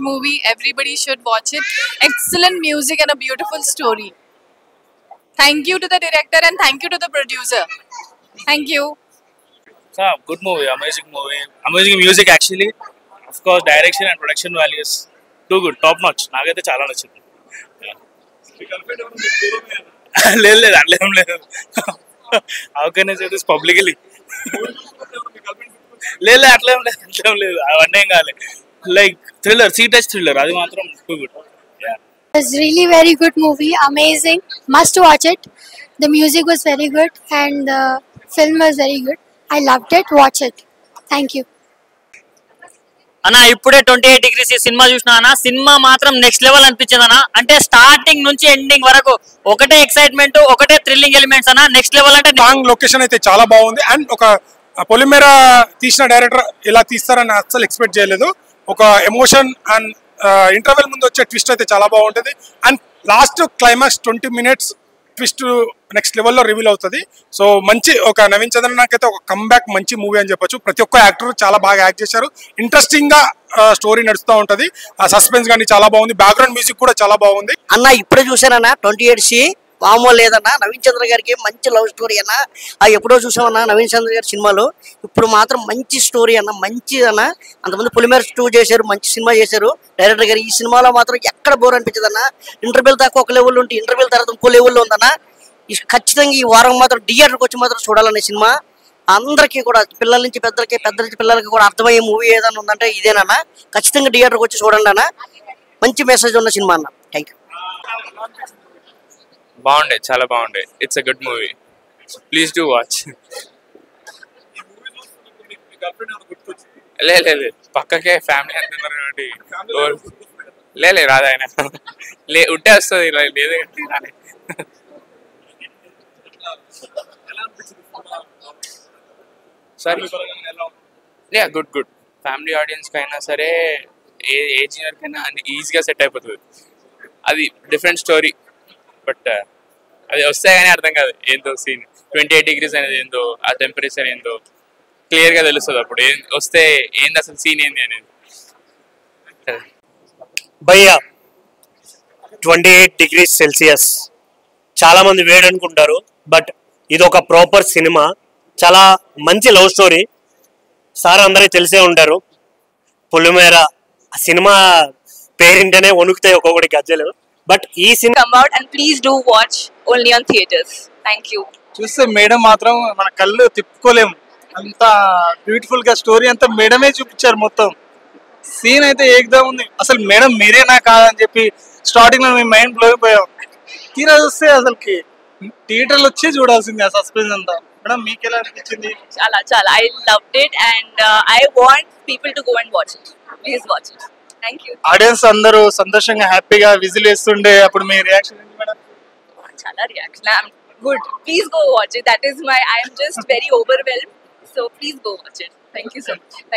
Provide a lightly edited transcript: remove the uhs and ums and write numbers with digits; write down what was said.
movie. Everybody should watch it. Excellent music and a beautiful story. Thank you to the director and thank you to the producer. Thank you. Good movie, amazing music actually. Of course, direction and production values too good, top notch. నాకైతే చాలా నచ్చింది. లేదు లేదు అట్లా ఏం లేదు. How can I say this publicly? లేదు అట్లా ఏం లేదు అవన్నీ ఏం కాలే. Like thriller, sea touch thriller, అది మాత్రం too good. It's really very good movie, amazing, must watch it. The music was very good and the film was very good. I loved it, watch it. Thank you. అన్న ఇప్పుడే 28 degrees ఈ cinema చూసినా అన్న, cinema మాత్రం next level అనిపించింది అన్న. అంటే starting నుంచి ఎండింగ్ వరకు ఒకటే ఎక్సైట్మెంట్, ఒకటే థ్రిల్లింగ్ ఎలిమెంట్స్ అన్న. నెక్స్ట్ లెవెల్ అంటే సాంగ్ లొకేషన్ అయితే చాలా బాగుంది అండ్ ఒక పొలిమేర తీసిన డైరెక్టర్ ఇలా తీస్తారని అస్సలు ఎక్స్పెక్ట్ చేయలేదు. ఒక ఎమోషన్ అండ్ ఇంటర్వెల్ ముందు వచ్చే ట్విస్ట్ అయితే చాలా బాగుంటుంది and last climax 20 minutes twist next లెవెల్లో రివీల్ అవుతుంది. సో మంచి ఒక నవీన్ చంద్రన్ నాకైతే ఒక కమ్బ్యాక్ మంచి మూవీ అని చెప్పొచ్చు. ప్రతి ఒక్క యాక్టర్ చాలా బాగా యాక్ట్ చేశారు. ఇంట్రెస్టింగ్ గా స్టోరీ నడుస్తూ ఉంటది. ఆ సస్పెన్స్ కానీ చాలా బాగుంది. బ్యాక్గ్రౌండ్ మ్యూజిక్ కూడా చాలా బాగుంది. అన్న ఇప్పుడే చూసానన్నా 28C వామో లేదన్నా. నవీన్ చంద్ర గారికి మంచి లవ్ స్టోరీ అన్న. ఎప్పుడో చూసామన్నా నవీన్ చంద్ర గారి సినిమాలో. ఇప్పుడు మాత్రం మంచి స్టోరీ అన్న, మంచి అన్న. అంతమంది పొలిమేర 2 చేశారు, మంచి సినిమా చేశారు డైరెక్టర్ గారు. ఈ సినిమాలో మాత్రం ఎక్కడ బోర్ అనిపించదు అన్న. ఇంటర్వ్యూల్ దాకా ఒక లెవెల్ ఉంటే ఇంటర్వ్యూల్ తర్వాత ఇంకో లెవెల్లో ఉందన్న. ఖచ్చితంగా ఈ వారం మాత్రం థియేటర్కి వచ్చి మాత్రం చూడాలనే సినిమా. అందరికీ కూడా పిల్లల నుంచి పెద్దలకి, పెద్దల నుంచి పిల్లలకి కూడా అర్థమయ్యే మూవీ ఏదైనా ఉందంటే ఇదేనన్నా. ఖచ్చితంగా థియేటర్కి వచ్చి చూడండి అన్న. మంచి మెసేజ్ ఉన్న సినిమా అన్న. Thank you. బాగుండే, చాలా బాగుండే. It's a good movie, please do watch. లేదు పక్కకే ఫ్యామిలీ అంటున్నారు కాబట్టి లే రాదు ఆయన ఉంటే వస్తుంది లేదు. సరే గుడ్ ఫ్యామిలీ ఆడియన్స్కి అయినా సరే, ఏ ఏజ్ వరకైనా ఈజీగా సెట్ అయిపోతుంది. అది డిఫరెంట్ స్టోరీ, బట్ అది వస్తే కానీ అర్థం కాదు ఏందో సీన్. 28 degrees అనేది ఏందో, ఆ టెంపరేచర్ ఏందో క్లియర్గా తెలుస్తుంది. అప్పుడు వస్తే ఏంది అసలు సీన్ ఏంది అనేది. భయ్యా 28 degrees Celsius చాలా మంది వేడి అనుకుంటారు, బట్ ఇది ఒక ప్రాపర్ సినిమా. చాలా మంచి లవ్ స్టోరీ. సార్ అందరికీ తెలిసే ఉంటారు. పొలిమేర సినిమా పేరింటనే వణుకుతాయి ఒక్కొక్కటి గజ్జలు. బట్ ఈ cinema Come out and please do watch only on theaters. Thank you. చూస్తే మేడం మాత్రం మన కళ్ళు తిప్పుకోలేము. అంత బ్యూటిఫుల్ గా స్టోరీ అంతా మేడమే చూపించారు. మొత్తం సీన్ అయితే ఏకదమ్ ఉంది. అసలు మేడం మీరేనా కాదని చెప్పి స్టార్టింగ్ లో మేము మైండ్ బ్లో అయిపోయాం. తీరా చూస్తే అసలుకి థియేటర్లో వచ్చి చూడాల్సింది ఆ సస్పెన్స్ అంతా. మేడం మీకు ఎలా అనిపించింది? చాలా I loved it and I want people to go and watch it. Please watch it. Thank you. Audience అందరూ సంతోషంగా హ్యాపీగా విజిల్ వేస్తుండే అప్పుడు మీ రియాక్షన్ ఏంటి madam? Chala reaction. I'm good. Please go watch it. I am just very overwhelmed. So please go watch it. Thank you so much. Thank you.